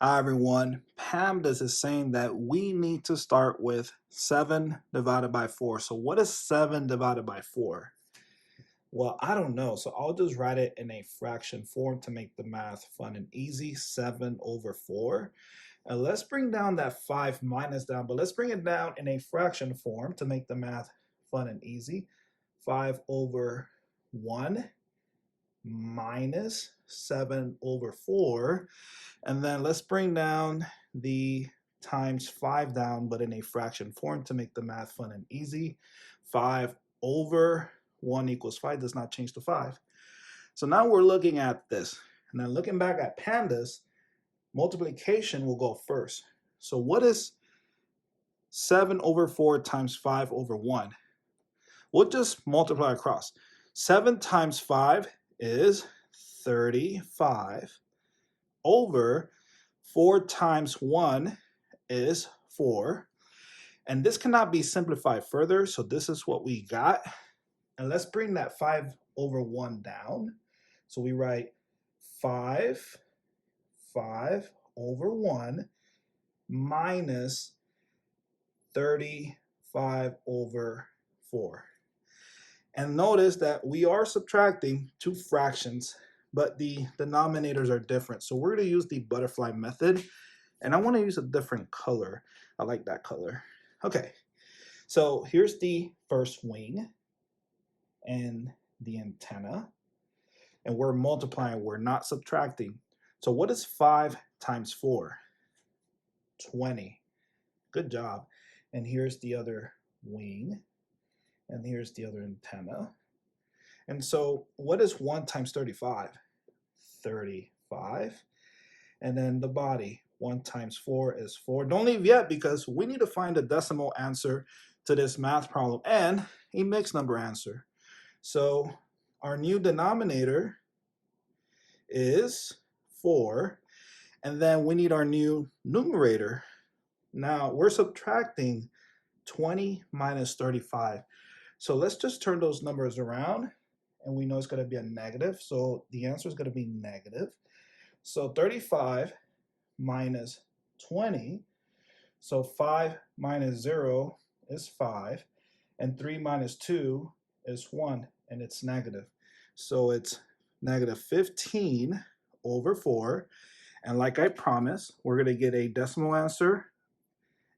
Hi everyone, PEMDAS is saying that we need to start with 7 divided by 4. So what is 7 divided by 4? Well, I don't know, so I'll just write it in a fraction form to make the math fun and easy, 7 over 4. And let's bring down that 5 minus down, but let's bring it down in a fraction form to make the math fun and easy. 5 over 1 minus 7 over 4. And then let's bring down the times 5 down, but in a fraction form to make the math fun and easy. 5 over 1 equals 5 does not change to 5. So now we're looking at this. And then looking back at PEMDAS, multiplication will go first. So what is 7 over 4 times 5 over 1? We'll just multiply across. 7 times 5 is 35 over 4 times 1 is 4. And this cannot be simplified further, so this is what we got. And let's bring that 5 over 1 down. So we write 5 over 1 minus 35 over 4. And notice that we are subtracting two fractions, but the denominators are different. So we're going to use the butterfly method, and I want to use a different color. I like that color. Okay, so here's the first wing and the antenna, and we're multiplying, we're not subtracting. So what is 5 times 4? 20. Good job. And here's the other wing, and here's the other antenna. And so what is 1 times 35? 35. And then the body, 1 times 4 is 4. Don't leave yet because we need to find a decimal answer to this math problem and a mixed number answer. So our new denominator is 4. And then we need our new numerator. Now we're subtracting 20 minus 35. So let's just turn those numbers around, and we know it's going to be a negative. So the answer is going to be negative. So 35 minus 20. So 5 minus 0 is 5. And 3 minus 2 is 1. And it's negative. So it's negative 15 over 4. And like I promised, we're going to get a decimal answer.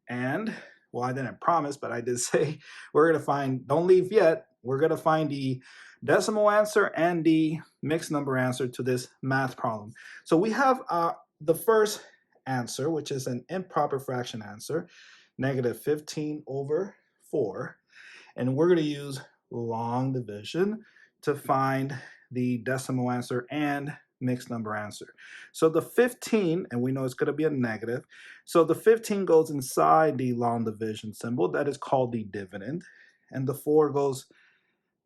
And, well, I didn't promise, but I did say we're going to find, don't leave yet, we're going to find the decimal answer and the mixed number answer to this math problem. So we have the first answer, which is an improper fraction answer, negative 15 over 4. And we're going to use long division to find the decimal answer and mixed number answer. So the 15, and we know it's going to be a negative, so the 15 goes inside the long division symbol. That is called the dividend. And the 4 goes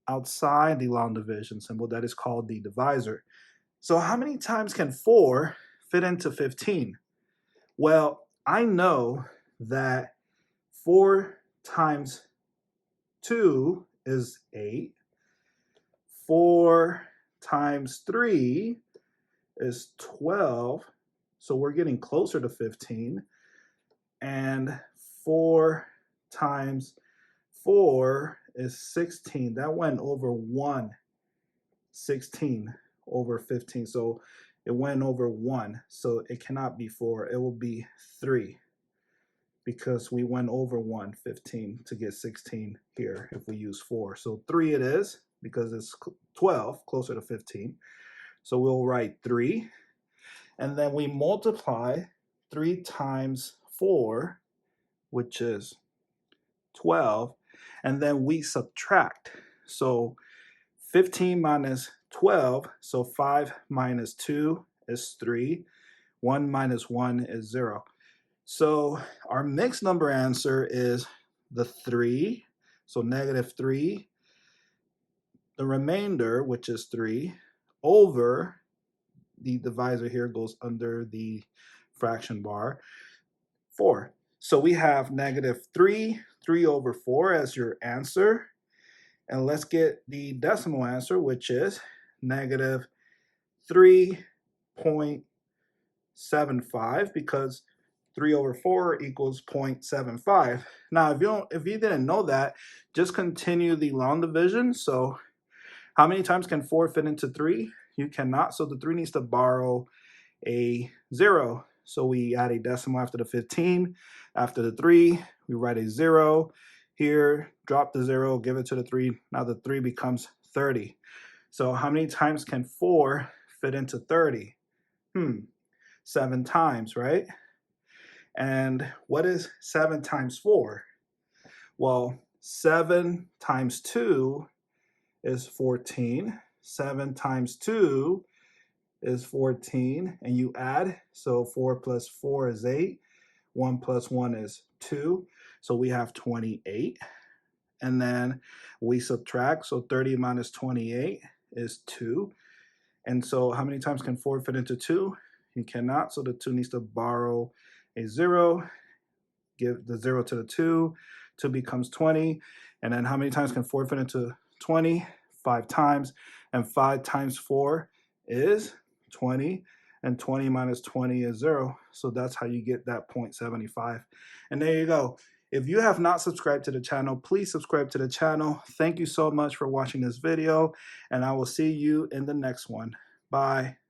outside the long division symbol. That is called the divisor. So how many times can 4 fit into 15? Well, I know that 4 times 2 is 8. 4 times 3 is 12. So we're getting closer to 15. And 4 times 4 is 16. That went over 1. 16 over 15. So it went over 1. So it cannot be 4. It will be 3. Because we went over 1, 15 to get 16 here if we use 4. So 3 it is because it's 12, closer to 15. So we'll write 3. And then we multiply 3 times 4, which is 12. And then we subtract. So 15 minus 12, so 5 minus 2 is 3. 1 minus 1 is 0. So our mixed number answer is the 3, so negative 3. The remainder, which is 3, over the divisor here goes under the fraction bar, 4. So we have negative 3 over 4 as your answer. And let's get the decimal answer, which is negative 3.3 0.75 because 3 over 4 equals 0.75. Now, if you didn't know that, just continue the long division. So how many times can 4 fit into 3? You cannot. So the 3 needs to borrow a 0. So we add a decimal after the 15. After the 3, we write a 0. Here, drop the 0, give it to the 3. Now the 3 becomes 30. So how many times can 4 fit into 30? 7 times, right? And what is 7 times 4? Well, 7 times 2 is 14. 7 times 2 is 14. And you add, so 4 plus 4 is 8. 1 plus 1 is 2. So we have 28. And then we subtract, so 30 minus 28 is 2. And so how many times can 4 fit into 2? You cannot, so the 2 needs to borrow a 0, give the 0 to the 2, 2 becomes 20. And then how many times can 4 fit into 20? 5 times, and 5 times 4 is 20, and 20 minus 20 is 0. So that's how you get that 0.75. And there you go. If you have not subscribed to the channel, please subscribe to the channel. Thank you so much for watching this video, and I will see you in the next one. Bye.